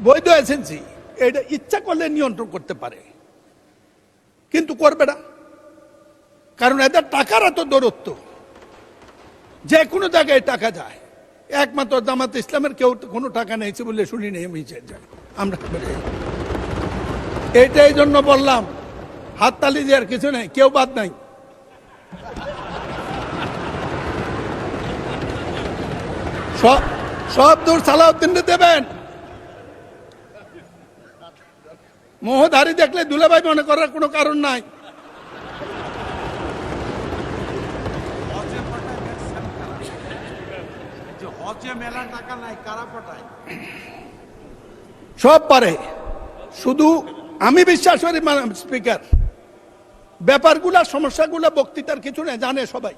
বৈধ এজেন্সি এটা ইচ্ছা করলে নিয়ন্ত্রণ করতে পারে, কিন্তু করবে না, কারণ এদের টাকার এত দৌরত্ব, যে কোনো জায়গায় টাকা যায়। একমাত্র জামাত ইসলামের কেউ কোনো টাকা নেইছে বলে শুনি নেই আমি আমরা। এইটাই জন্য বললাম হাততালি দেওয়ার কিছু নেই, কেউ বাদ নাই। সব দূর সালাউদ্দিনকে দেবেন। মোহধারী দেখলে দুলাভাই মনে করার কোনো কারণ নাই। সব পারে, শুধু আমি বিশ্বাস করি স্পিকার ব্যাপারগুলা সমস্যাগুলা বক্তৃতার কিছু নেই, জানে সবাই।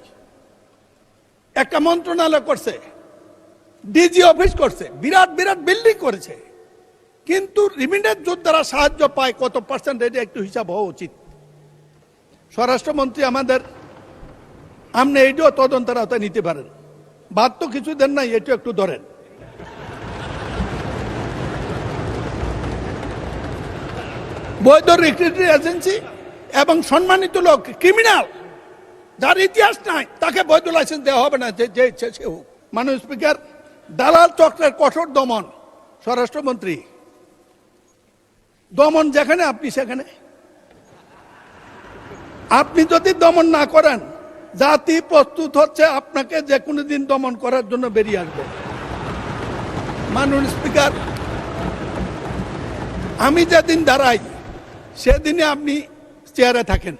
একটা মন্ত্রণালয় করছে, ডিজি অফিস করছে, বিরাট বিরাট বিল্ডিং করেছে, কিন্তু রিমিটেন্স যোদ্ধারা সাহায্য পায় কত পার্সেন্ট, এটা একটু হিসাব হওয়া উচিত। স্বরাষ্ট্রমন্ত্রী আমাদের, আপনি এইটাও তদন্তের আওতায় নিতে পারেন। বাদ তো কিছু দেন নাই, এটা একটু ধরেন। বৈধ রিক্রুটিং এজেন্সি এবং সম্মানিত লোক, ক্রিমিনাল যার ইতিহাস নাই তাকে বৈধ লাইসেন্স দেওয়া হবে না, যে ইচ্ছে সে হোক। মাননীয় স্পিকার, দালাল চক্রের কঠোর দমন, স্বরাষ্ট্রমন্ত্রী দমন যেখানে আপনি সেখানে। আপনি যদি দমন না করেন, জাতি প্রস্তুত হচ্ছে আপনাকে যে কোনো দিন দমন করার জন্য বেরিয়ে আসবে। মাননীয় স্পিকার, আমি যেদিন দাঁড়াই সেদিনে আপনি চেয়ারে থাকেন।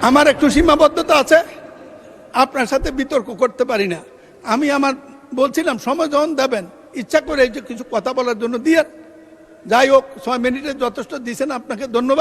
আমার একটু সীমাবদ্ধতা আছে, আপনার সাথে বিতর্ক করতে পারি না। আমি বলছিলাম সময় যখন দেবেন, ইচ্ছা করে কিছু কথা বলার জন্য দিয়ে, যাই হোক 6 মিনিটে যথেষ্ট দিয়েছেন, আপনাকে ধন্যবাদ।